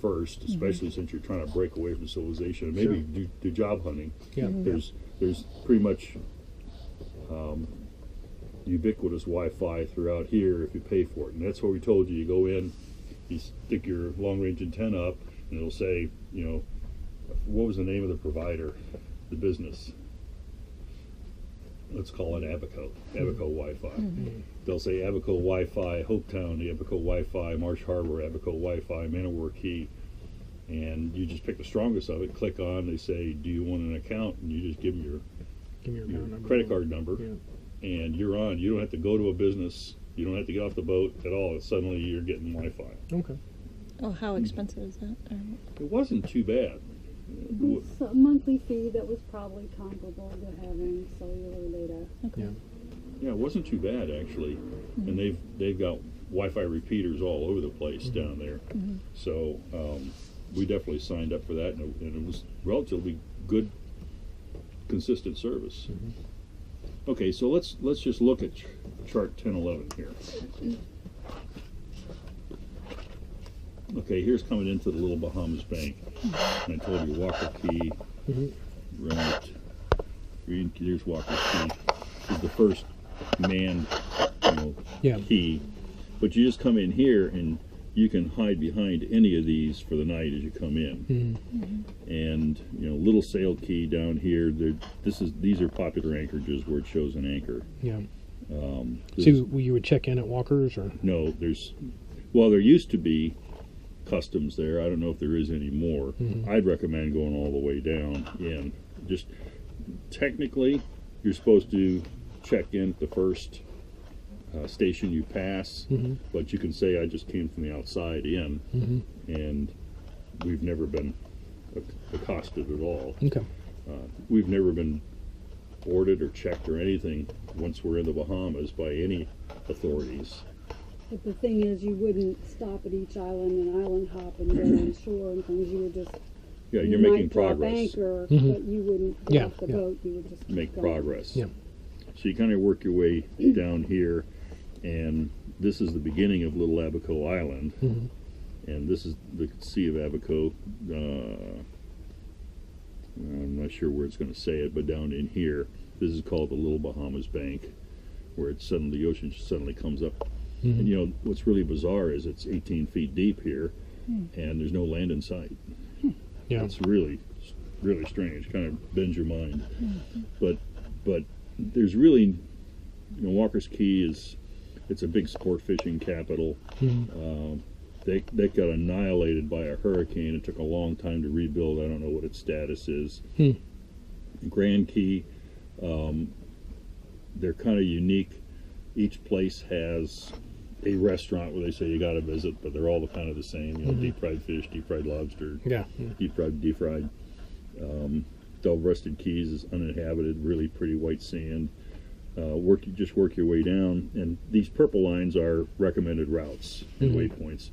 first, especially since you're trying to break away from civilization, and maybe do job hunting. Yeah. There's pretty much ubiquitous Wi-Fi throughout here if you pay for it, and that's what we told you. You go in, you stick your long-range antenna up, and it'll say, you know, what was the name of the provider, the business? Let's call it Abaco Wi-Fi. They'll say Abaco Wi-Fi, Hopetown, Abaco Wi-Fi, Marsh Harbor, Abaco Wi-Fi, Man-O-War Key, and you just pick the strongest of it, click on, they say, do you want an account? And you just give them your credit card number, and you're on. You don't have to go to a business, you don't have to get off the boat at all. Suddenly you're getting Wi-Fi. Okay. Oh, how expensive is that? It wasn't too bad. It's a monthly fee that was probably comparable to having cellular data. Okay. Yeah, it wasn't too bad actually, and they've got Wi-Fi repeaters all over the place down there. So we definitely signed up for that, and it was relatively good, consistent service. Okay, so let's just look at chart 1011 here. Okay, here's coming into the little Bahamas bank. And I told you Walker Key, right? Here's Walker Key. This is the first manned, key. But you just come in here and you can hide behind any of these for the night as you come in. And Little Sail Key down here. These are popular anchorages where it shows an anchor. Yeah. So you would check in at Walker's, or no? There used to be customs there. I don't know if there is any more. I'd recommend going all the way down in. Just technically, you're supposed to check in at the first station you pass, but you can say I just came from the outside in, and we've never been accosted at all. Okay. We've never been boarded or checked or anything once we're in the Bahamas by any authorities. But the thing is, you wouldn't stop at each island and island hop and go on shore and things. You would just you're making progress. Anchor, but you wouldn't get off the boat. You would just make go. progress. Yeah. So you kind of work your way down here, and this is the beginning of Little Abaco Island, and this is the Sea of Abaco. I'm not sure where it's going to say it, but down in here, this is called the Little Bahamas Bank, where the ocean suddenly comes up. And what's really bizarre is it's 18 feet deep here, and there's no land in sight. Yeah. It's really, really strange. Kind of bends your mind. But there's really, Walker's Key it's a big sport fishing capital. They got annihilated by a hurricane. It took a long time to rebuild. I don't know what its status is. Grand Key, they're kind of unique. Each place has a restaurant where they say you got to visit, but they're all kind of the same. Deep fried fish, deep fried lobster, deep fried. Double-breasted Keys is uninhabited, really pretty white sand. Just work your way down, and these purple lines are recommended routes and waypoints.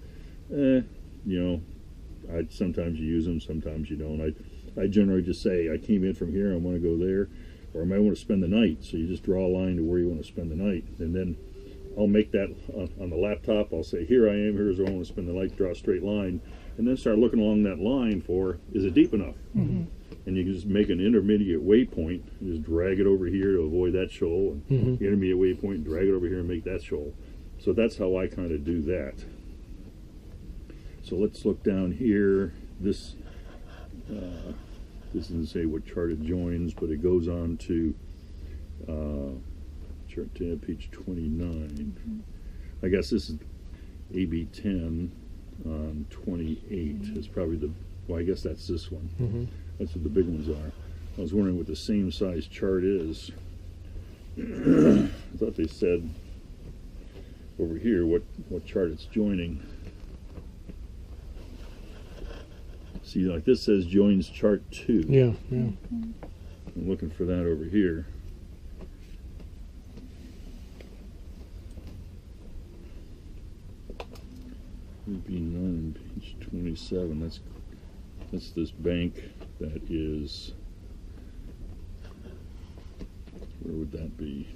Sometimes you use them, sometimes you don't. I generally just say I came in from here, I want to go there, or I might want to spend the night. So you just draw a line to where you want to spend the night, and then I'll make that on the laptop. I'll say, here I am, here's where I want to spend the night, draw a straight line, and then start looking along that line for, is it deep enough? And you can just make an intermediate waypoint and just drag it over here to avoid that shoal, and intermediate waypoint, drag it over here and make that shoal. So that's how I kind of do that. So let's look down here. This doesn't say what chart it joins, but it goes on to chart 10, page 29. I guess this is AB 10 on 28. It's probably I guess that's this one. That's what the big ones are. I was wondering what the same size chart is. I thought they said over here what chart it's joining. See, like this says joins chart 2. Yeah. I'm looking for that over here. AB 9, page 27. That's this bank that is. Where would that be?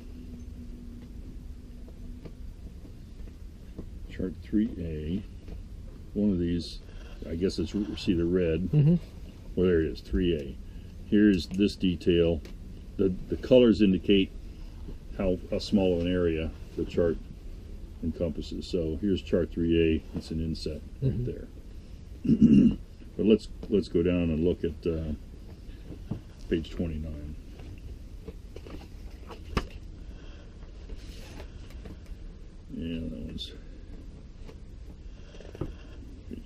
Chart 3A. One of these I guess it's, see the red. Mm-hmm. Well, there it is, 3A. Here's this detail. The colors indicate how small of an area the chart encompasses. So here's chart 3A. It's an inset right there. But let's go down and look at page 29. Yeah, that one's page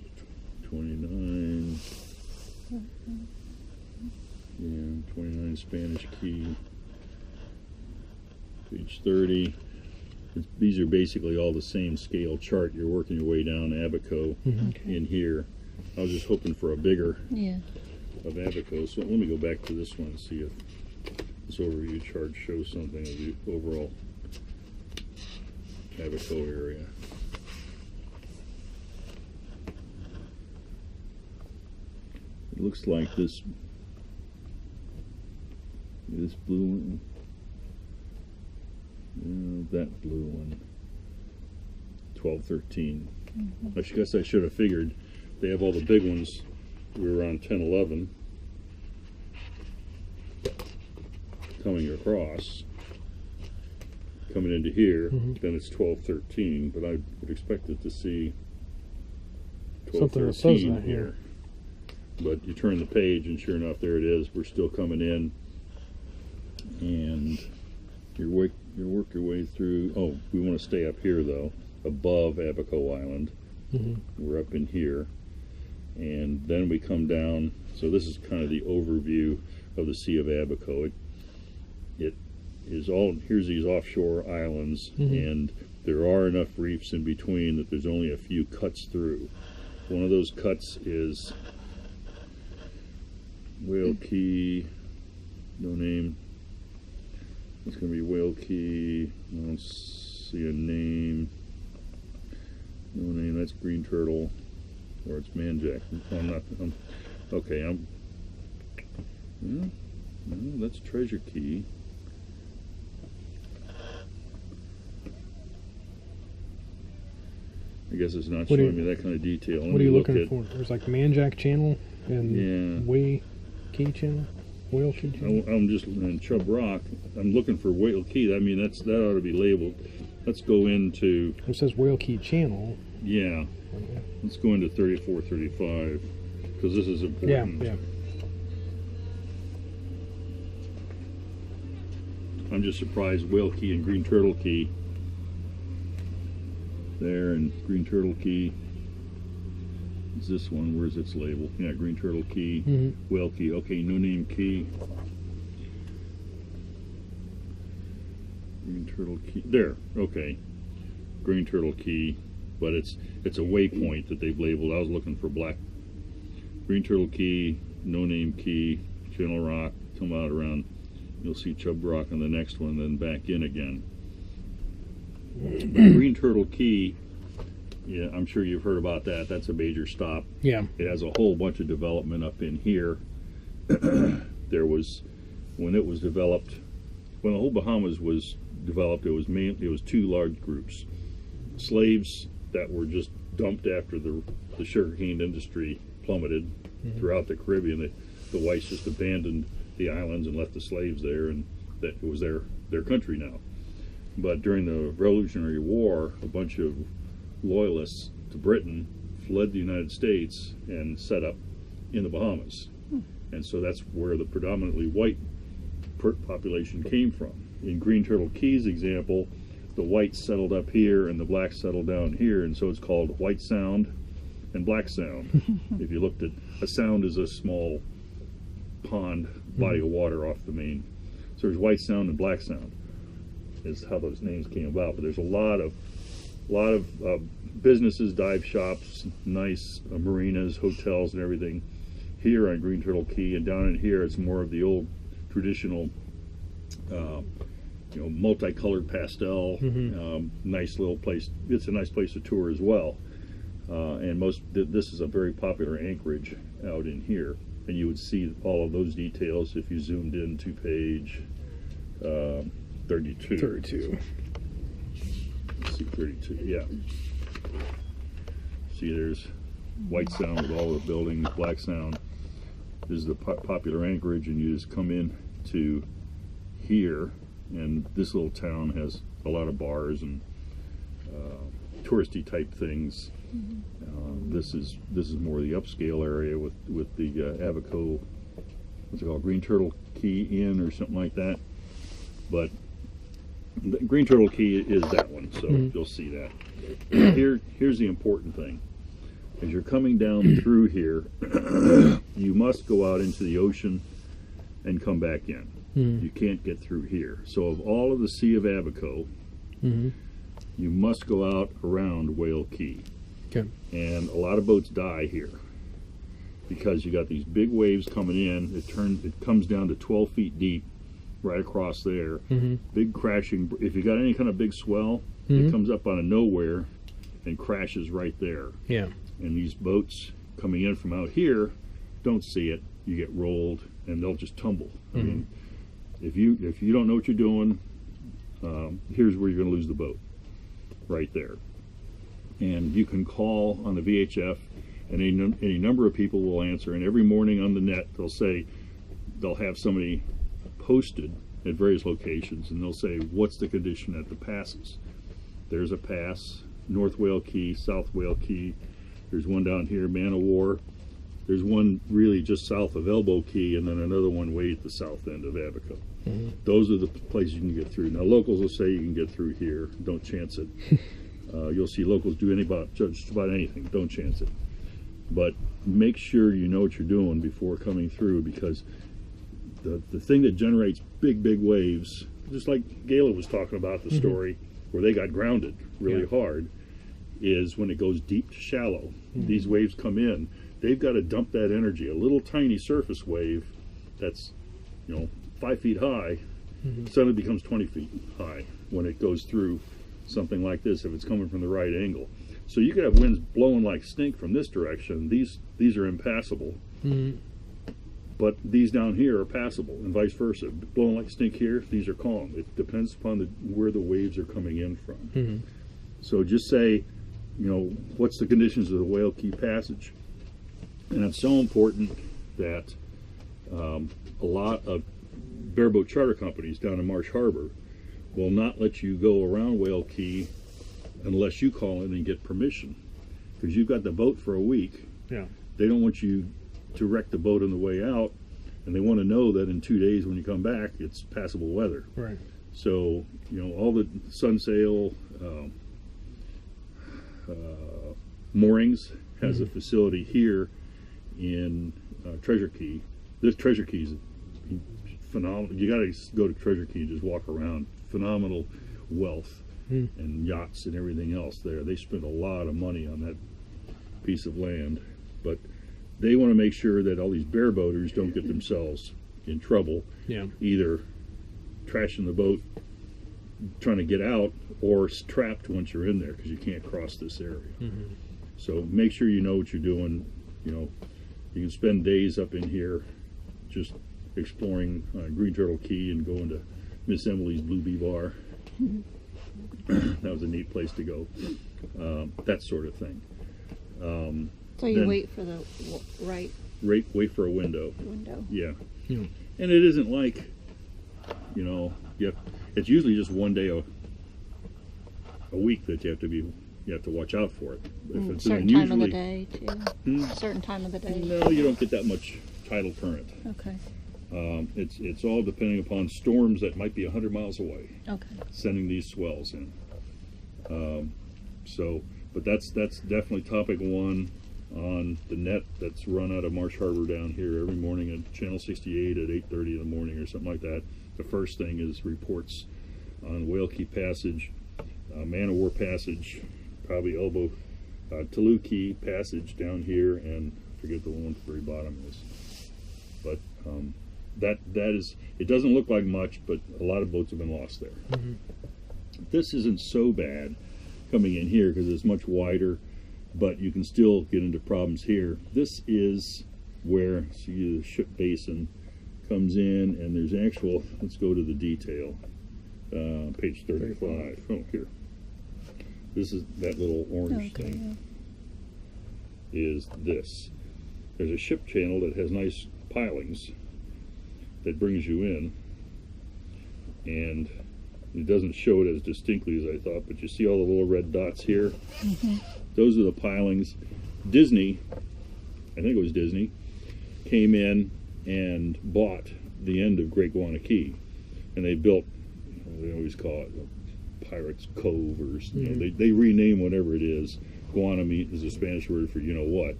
29. Yeah, 29 Spanish key. Page 30. These are basically all the same scale chart. You're working your way down Abaco in here. I was just hoping for a bigger of Abaco. So let me go back to this one and see if this overview chart shows something of the overall Abaco area. It looks like this blue one, that blue one, 1213. I guess I should have figured they have all the big ones. We were on 1011 coming across, coming into here, then it's 1213, but I would expect it to see 1213 here. But you turn the page and sure enough, there it is. We're still coming in, and you work your way through. Oh, we want to stay up here though, above Abaco Island. We're up in here, and then we come down. So this is kind of the overview of the Sea of Abaco. It is all, here's these offshore islands, and there are enough reefs in between that there's only a few cuts through. One of those cuts is Whale Key, no name. It's going to be Whale Key. I don't see a name. No name. That's Green Turtle, or it's Manjack. I'm not. Okay. No, that's Treasure Key. I guess it's not showing me that kind of detail. What are you looking for? There's like Manjack Channel and Whale Key Channel. Whale Key Channel. I'm just in Chub Rock. I'm looking for Whale Key. I mean, that ought to be labeled. Let's go into. It says Whale Key Channel. Yeah. Let's go into 3435 because this is important. Yeah. I'm just surprised Whale Key and Green Turtle Key. There, and Green Turtle Key is this one. Where's its label? Yeah, Green Turtle Key, Whale Key. Okay, no name key. Green Turtle Key. There. Okay, Green Turtle Key, but it's a waypoint that they've labeled. I was looking for black. Green Turtle Key, no name key, Channel Rock. Come out around. You'll see Chub Rock on the next one, then back in again. But Green Turtle Key, yeah, I'm sure you've heard about that. That's a major stop. Yeah. It has a whole bunch of development up in here. There was, when it was developed, when the whole Bahamas was developed, it was two large groups. Slaves that were just dumped after the sugarcane industry plummeted throughout the Caribbean. The whites just abandoned the islands and left the slaves there, and that it was their country now. But during the Revolutionary War, a bunch of loyalists to Britain fled the United States and set up in the Bahamas. And so that's where the predominantly white population came from. In Green Turtle Key's example, the whites settled up here and the blacks settled down here, and so it's called White Sound and Black Sound. If you looked at, a sound is a small pond, body of water off the main. So there's White Sound and Black Sound is how those names came about. But there's a lot of businesses, dive shops, nice marinas, hotels, and everything here on Green Turtle Key. And down in here, it's more of the old traditional, multicolored pastel. Nice little place. It's a nice place to tour as well. And this is a very popular anchorage out in here. And you would see all of those details if you zoomed in to page 32. 32. Let's see, 32, yeah. See, there's white sound with all the buildings, black sound. This is the popular anchorage, and you just come in to here, and this little town has a lot of bars and touristy type things. This is more the upscale area with the Abaco, what's it called, Green Turtle Key Inn or something like that. But the Green Turtle Key is that one, so you'll see that. Here's the important thing. As you're coming down through here, you must go out into the ocean and come back in. You can't get through here. So of all of the Sea of Abaco, you must go out around Whale Key. Okay. And a lot of boats die here because you got these big waves coming in. It comes down to 12 feet deep right across there. Big crashing. If you got any kind of big swell, it comes up out of nowhere and crashes right there. Yeah. And these boats coming in from out here don't see it. You get rolled and they'll just tumble. I mean, if you don't know what you're doing, here's where you're going to lose the boat, right there. And you can call on the VHF, and any number of people will answer. And every morning on the net, they'll have somebody posted at various locations, and they'll say, what's the condition at the passes? There's a pass, North Whale Key, South Whale Key. There's one down here, Man o' War. There's one really just south of Elbow Key, and then another one way at the south end of Abaco. Those are the places you can get through. Now, locals will say you can get through here. Don't chance it. You'll see locals do just about anything. Don't chance it. But make sure you know what you're doing before coming through, because the thing that generates big waves, just like Gayla was talking about the story where they got grounded really hard, is when it goes deep to shallow. These waves come in. They've got to dump that energy. A little tiny surface wave that's 5 feet high suddenly becomes 20 feet high when it goes through something like this, if it's coming from the right angle. So you could have winds blowing like stink from this direction. These are impassable. But these down here are passable, and vice versa. Blowing like stink here, these are calm. It depends upon where the waves are coming in from. So just say, what's the conditions of the Whale Key Passage? And it's so important that a lot of bareboat charter companies down in Marsh Harbor will not let you go around Whale Key unless you call in and get permission, because you've got the boat for a week. They don't want you to wreck the boat on the way out, and they want to know that in 2 days when you come back it's passable weather. Right. So all the sun sail moorings has a facility here in Treasure Key. This Treasure Key is phenomenal. You got to go to Treasure Key and just walk around. Phenomenal wealth and yachts and everything else there. They spend a lot of money on that piece of land, but they want to make sure that all these bareboaters don't get themselves in trouble, either trashing the boat trying to get out or trapped once you're in there because you can't cross this area. So make sure you know what you're doing. You can spend days up in here just exploring Green Turtle Key and going to Miss Emily's Blue Bee Bar. That was a neat place to go. That sort of thing. So you wait for the wait for a window. Yeah. Yeah. And it isn't like, it's usually just one day a week that you have to watch out for it. If it's certain time of the day too. Certain time of the day. No, you don't get that much tidal current. Okay. It's all depending upon storms that might be 100 miles away. Okay. Sending these swells in. But that's definitely topic one on the net that's run out of Marsh Harbor down here every morning at Channel 68 at 8:30 in the morning or something like that. The first thing is reports on Whale Key Passage, Man o' War Passage, probably Elbow, Toulouse Key Passage down here, and I forget the one at the very bottom is. But that is, it doesn't look like much, but a lot of boats have been lost there. This isn't so bad coming in here because it's much wider, but you can still get into problems here. This is where, see, the ship basin comes in, and there's actual, let's go to the detail, page 35. Oh, here. This is that little orange thing. is this. There's a ship channel that has nice pilings that brings you in, and it doesn't show it as distinctly as I thought, but you see all the little red dots here? Those are the pilings. Disney, I think it was Disney, came in and bought the end of Great Guana Key, and they built, they always call it Pirates Cove, or they rename whatever it is. Guana is a Spanish word for you know what.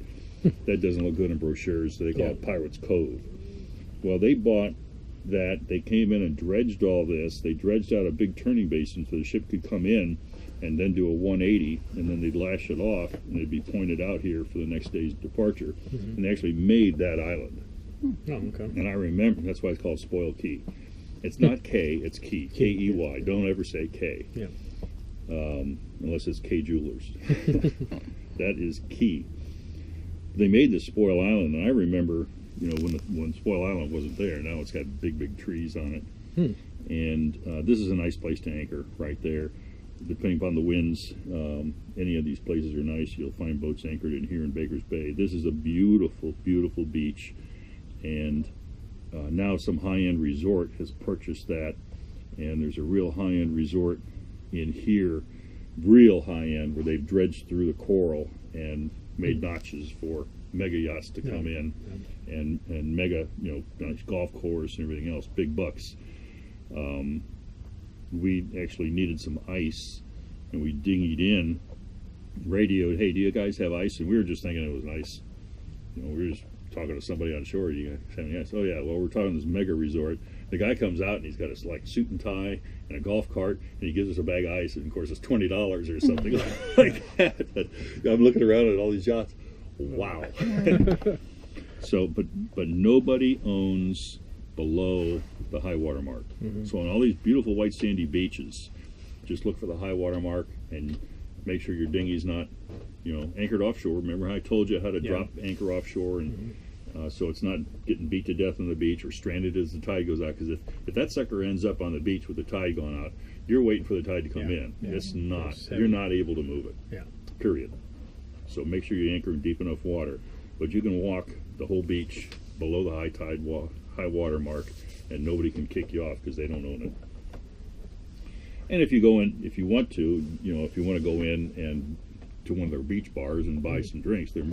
That doesn't look good in brochures, so they call it Pirates Cove. Well, they bought that. They came in and dredged all this. They dredged out a big turning basin so the ship could come in and then do a 180, and then they'd lash it off, and it'd be pointed out here for the next day's departure. And they actually made that island. Oh, okay. And I remember, that's why it's called Spoil Key. It's not K, it's Key, K-E-Y. Don't ever say K. Yeah. Unless it's K Jewelers. That is Key. They made this Spoil Island, and I remember, you know, when Spoil Island wasn't there. Now it's got big trees on it. And this is a nice place to anchor right there. Depending upon the winds, any of these places are nice. You'll find boats anchored in here in Baker's Bay. This is a beautiful beach, and now some high-end resort has purchased that, and there's a real high-end resort in here, real high-end, where they've dredged through the coral and made notches for mega yachts to come in, and mega, you know, nice golf course and everything else, big bucks. We actually needed some ice, and we dinghied in, radioed, hey, do you guys have ice? And we were just thinking it was nice. You know, we were just talking to somebody on shore. Do you guys have any ice? Oh yeah, well, we're talking this mega resort. The guy comes out and he's got his like suit and tie and a golf cart, and he gives us a bag of ice, and of course it's $20 or something like that. I'm looking around at all these yachts. Wow. So, but nobody owns below the high water mark. So on all these beautiful white sandy beaches, just look for the high water mark and make sure your dinghy's not, you know, anchored offshore. Remember how I told you how to drop anchor offshore, and so it's not getting beat to death on the beach or stranded as the tide goes out. Because if that sucker ends up on the beach with the tide going out, you're waiting for the tide to come in. It's not. You're not able to move it. Period. So make sure you anchor in deep enough water, but you can walk the whole beach below the high water mark, and nobody can kick you off because they don't own it. And if you go in, if you want to, you know, if you want to go in and to one of their beach bars and buy some drinks, they're